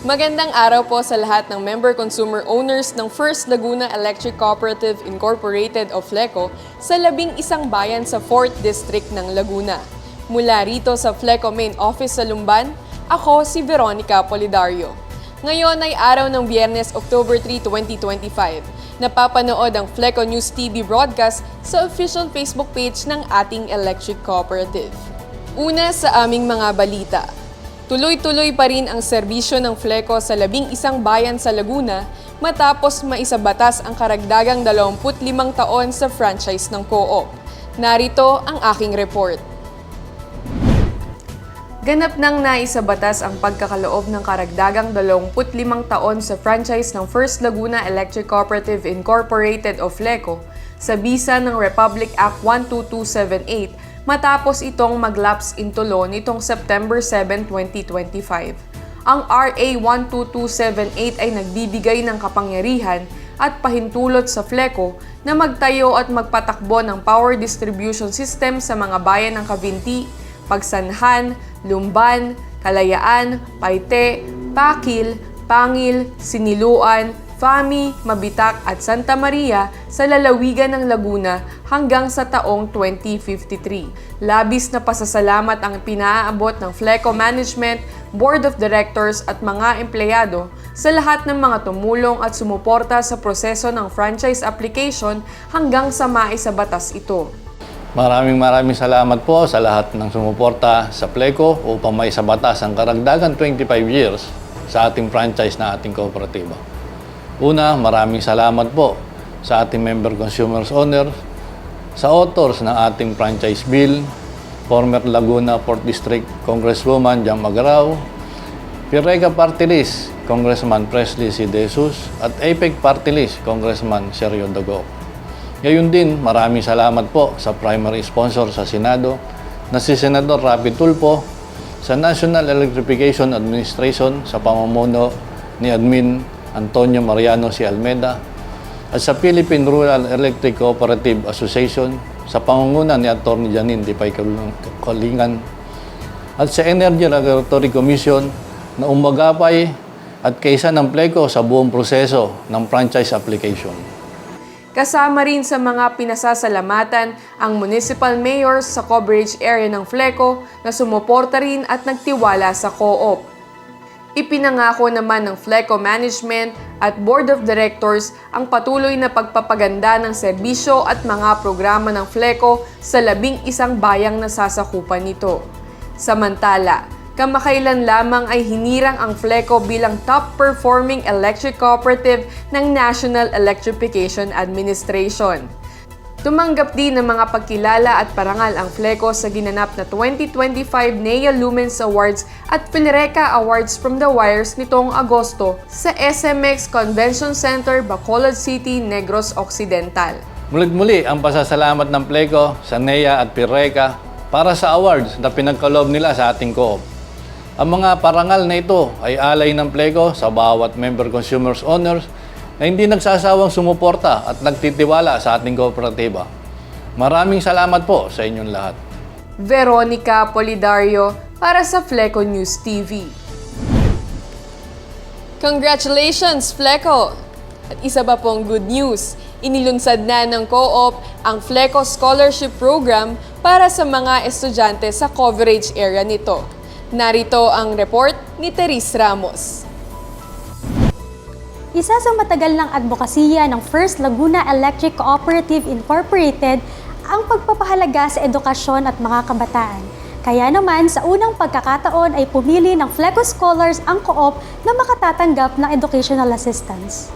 Magandang araw po sa lahat ng member consumer owners ng First Laguna Electric Cooperative Incorporated o FLECO sa 11 bayan sa 4th District ng Laguna. Mula rito sa FLECO Main Office sa Lumban, ako si Veronica Polidario. Ngayon ay araw ng Biyernes, October 3, 2025. Napapanood ang FLECO News TV broadcast sa official Facebook page ng ating electric cooperative. Una sa aming mga balita. Tuloy-tuloy pa rin ang serbisyo ng FLECO sa 11 bayan sa Laguna matapos maisabatas ang karagdagang 25 taon sa franchise ng co-op. Narito ang aking report. Ganap nang naisabatas ang pagkakaloob ng karagdagang 25 taon sa franchise ng First Laguna Electric Cooperative Incorporated o FLECO sa bisa ng Republic Act 12278 matapos itong mag-lapse into law nitong September 7, 2025. Ang RA 12278 ay nagbibigay ng kapangyarihan at pahintulot sa FLECO na magtayo at magpatakbo ng power distribution system sa mga bayan ng Cavinti, Pagsanhan, Lumban, Kalayaan, Paite, Pakil, Pangil, Siniluan, Fami, Mabitak at Santa Maria sa lalawigan ng Laguna hanggang sa taong 2053. Labis na pasasalamat ang pinaaabot ng FLECO Management, Board of Directors at mga empleyado sa lahat ng mga tumulong at sumuporta sa proseso ng franchise application hanggang sa maisabatas ito. Maraming salamat po sa lahat ng sumuporta sa FLECO upang maisabatas ang karagdagan 25 years sa ating franchise na ating kooperatiba. Una, maraming salamat po sa ating member consumers owner, sa authors ng ating franchise bill, former Laguna 4th District Congresswoman Jam Agaraw, Pirega Party List Congressman Presley C. De Jesus at APEC Party List Congressman Sergio Dago. Ngayon din, maraming salamat po sa primary sponsor sa Senado na si Senador Rapi Tulfo, sa National Electrification Administration sa pamumuno ni Admin Antonio Mariano C. Almeda at sa Philippine Rural Electric Cooperative Association sa pangunguna ni Atty. Janine Dipay Kalingan at sa Energy Regulatory Commission na umagapay at kaisa ng FLECO sa buong proseso ng franchise application. Kasama rin sa mga pinasasalamatan ang municipal mayors sa coverage area ng FLECO na sumuporta rin at nagtiwala sa co-op. Ipinangako naman ng FLECO Management at Board of Directors ang patuloy na pagpapaganda ng serbisyo at mga programa ng FLECO sa 11 bayang nasasakupan nito. Samantala, kamakailan lamang ay hinirang ang FLECO bilang top-performing electric cooperative ng National Electrification Administration. Tumanggap din ng mga pagkilala at parangal ang FLECO sa ginanap na 2025 NEA Lumens Awards at Philreca Awards from the Wires nitong Agosto sa SMX Convention Center, Bacolod City, Negros Occidental. Mulit-muli ang pasasalamat ng FLECO sa NEA at Philreca para sa awards na pinagkaloob nila sa ating co-op. Ang mga parangal na ito ay alay ng FLECO sa bawat member consumers owners na hindi nagsasawang sumuporta at nagtitiwala sa ating kooperatiba. Maraming salamat po sa inyong lahat. Veronica Polidario para sa FLECO News TV. Congratulations, FLECO! At isa pa pong good news, inilunsad na ng co-op ang FLECO Scholarship Program para sa mga estudyante sa coverage area nito. Narito ang report ni Teres Ramos. Isa sa matagal ng advokasya ng First Laguna Electric Cooperative Incorporated ang pagpapahalaga sa edukasyon at mga kabataan. Kaya naman, sa unang pagkakataon ay pumili ng FLECO Scholars ang co-op na makatatanggap ng educational assistance.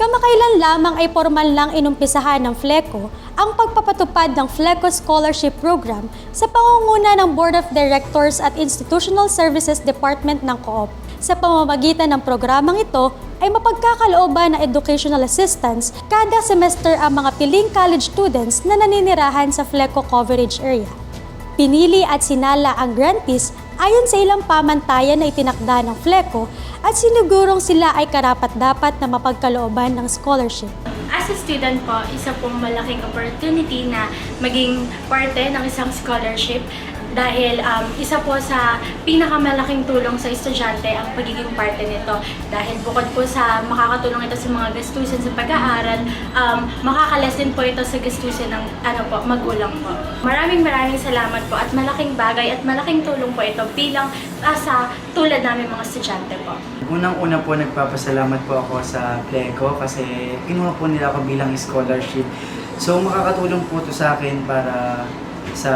Kamakailan lamang ay formal lang inumpisahan ng FLECO ang pagpapatupad ng FLECO Scholarship Program sa pangunguna ng Board of Directors at Institutional Services Department ng co-op. Sa pamamagitan ng programang ito ay mapagkakalooban ng educational assistance kada semester ang mga piling college students na naninirahan sa FLECO coverage area. Pinili at sinala ang grantees ayon sa ilang pamantayan na itinakda ng FLECO at sinigurong sila ay karapat-dapat na mapagkalooban ng scholarship. As a student po, isa pong malaking opportunity na maging parte ng isang scholarship dahil isa po sa pinakamalaking tulong sa estudyante ang pagiging parte nito. Dahil bukod po sa makakatulong ito sa mga gastusin sa pag-aaral, makakales din po ito sa gastusin ng magulang po. Maraming salamat po at malaking bagay at malaking tulong po ito bilang sa tulad namin mga estudyante po. Unang-una po nagpapasalamat po ako sa Pleco kasi kinuha po nila ako bilang scholarship. So makakatulong po ito sa akin para sa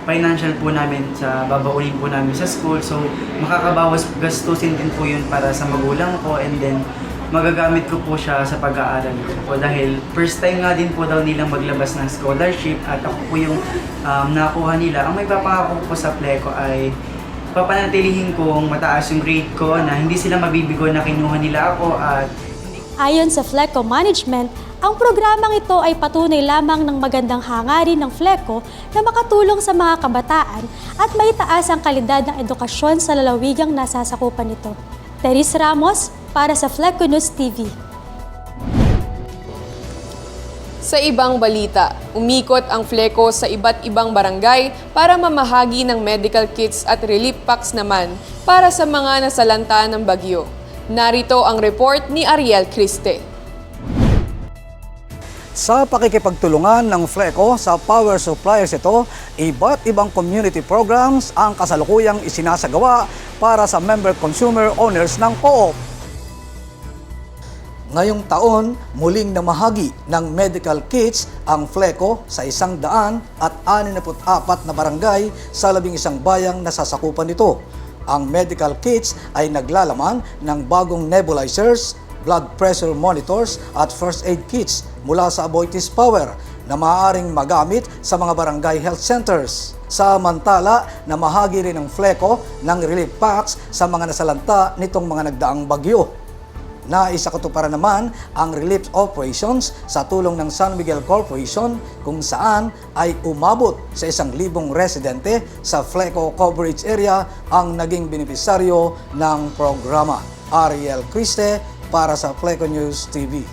financial po namin, sa babaunin po namin sa school. So makakabawas gastusin din po yun para sa magulang ko, and then magagamit ko po siya sa pag-aaral ko po dahil first time nga din po daw nilang maglabas ng scholarship at ako po yung nakuha nila. Ang may papangako po sa Pleco ay papanatilihin kong mataas yung grade ko na hindi sila mabibigo na kinuha nila ako at Ayon sa Fleco Management, ang programang ito ay patunay lamang ng magandang hangarin ng Fleco na makatulong sa mga kabataan at maitaas ang kalidad ng edukasyon sa lalawigang nasasakupan nito. Teres Ramos para sa Fleco News TV. Sa ibang balita, umikot ang Fleco sa iba't ibang barangay para mamahagi ng medical kits at relief packs naman para sa mga nasalanta ng bagyo. Narito ang report ni Ariel Criste. Sa pakikipagtulungan ng Fleco sa power suppliers ito, iba't ibang community programs ang kasalukuyang isinasagawa para sa member consumer owners ng co-op. Ngayong taon, muling namahagi ng medical kits ang Fleco sa 164 na barangay sa 11 bayang nasasakupan nito. Ang medical kits ay naglalaman ng bagong nebulizers, blood pressure monitors at first aid kits mula sa Aboitiz Power na maaaring magamit sa mga barangay health centers. Samantala, namahagi rin ng Fleco ng relief packs sa mga nasalanta nitong mga nagdaang bagyo. Naisakatuparan naman ang relief operations sa tulong ng San Miguel Corporation kung saan ay umabot sa 1,000 residente sa Fleco coverage area ang naging benepisaryo ng programa. Ariel Criste para sa Fleco News TV.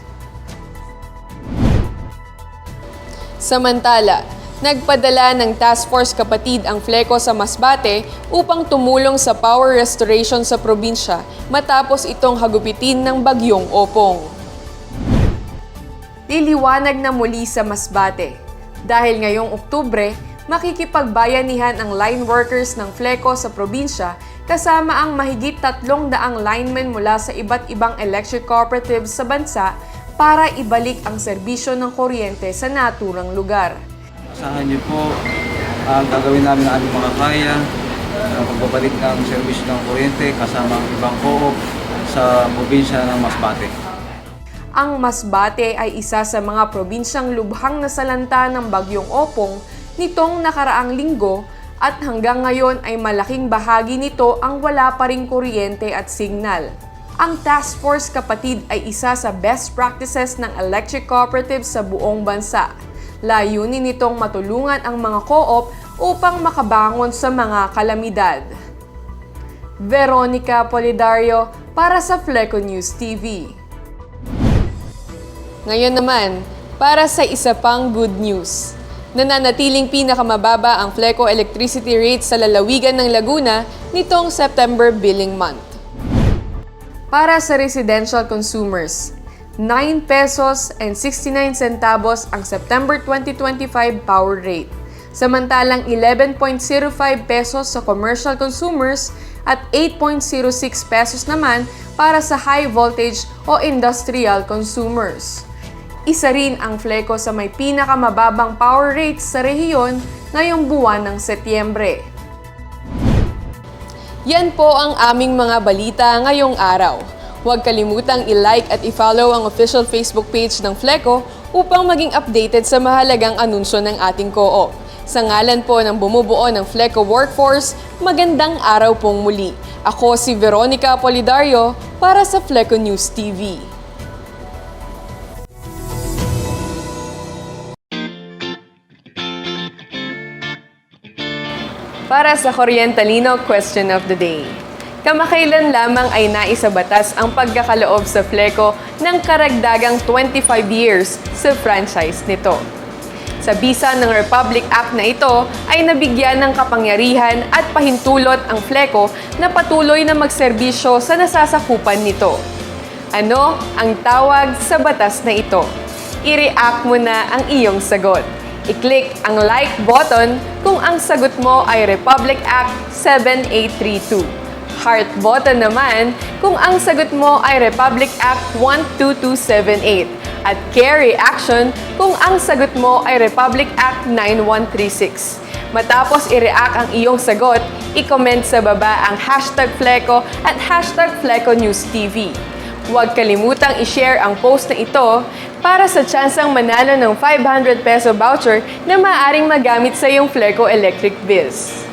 Samantala, nagpadala ng task force kapatid ang Fleco sa Masbate upang tumulong sa power restoration sa probinsya matapos itong hagupitin ng bagyong Opong. Liliwanag na muli sa Masbate. Dahil ngayong Oktubre, makikipagbayanihan ang line workers ng Fleco sa probinsya kasama ang mahigit 300 linemen mula sa iba't ibang electric cooperatives sa bansa para ibalik ang serbisyo ng kuryente sa naturang lugar. Asahan niyo po ang gagawin namin ang aming makakaya sa pagbabalik ng serbisyo ng kuryente kasama ang ibang co-op sa probinsya ng Masbate. Ang Masbate ay isa sa mga probinsyang lubhang nasalanta ng bagyong Opong nitong nakaraang linggo at hanggang ngayon ay malaking bahagi nito ang wala pa ring kuryente at signal. Ang Task Force Kapatid ay isa sa best practices ng electric cooperatives sa buong bansa. Layunin nitong matulungan ang mga co-op upang makabangon sa mga kalamidad. Veronica Polidario para sa Fleco News TV. Ngayon naman, para sa isa pang good news. Nananatiling pinakamababa ang Fleco electricity rate sa lalawigan ng Laguna nitong September billing month. Para sa residential consumers, 9 pesos and 69 centavos ang September 2025 power rate, samantalang 11.05 pesos sa commercial consumers at 8.06 pesos naman para sa high voltage o industrial consumers. Isa rin ang Fleco sa may pinakamababang power rates sa rehiyon ngayong buwan ng Setyembre. Yan po ang aming mga balita ngayong araw. Huwag kalimutang i-like at i-follow ang official Facebook page ng Fleco upang maging updated sa mahalagang anunsyo ng ating co-op. Sa ngalan po ng bumubuo ng Fleco Workforce, magandang araw pong muli. Ako si Veronica Polidario para sa Fleco News TV. Para sa Corrientalino Question of the Day. Kamakailan lamang ay naisabatas ang pagkakaloob sa Fleco ng karagdagang 25 years sa franchise nito. Sa bisa ng Republic Act na ito ay nabigyan ng kapangyarihan at pahintulot ang FLECO na patuloy na magserbisyo sa nasasakupan nito. Ano ang tawag sa batas na ito? I-react mo na ang iyong sagot. I-click ang like button kung ang sagot mo ay Republic Act 7832. Heart button naman kung ang sagot mo ay Republic Act 12278. At carry action kung ang sagot mo ay Republic Act 9136. Matapos i-react ang iyong sagot, i-comment sa baba ang #FLECO at #FLECONewsTV. Huwag kalimutang i-share ang post na ito para sa tsansang manalo ng 500 peso voucher na maaaring magamit sa iyong FLECO electric bills.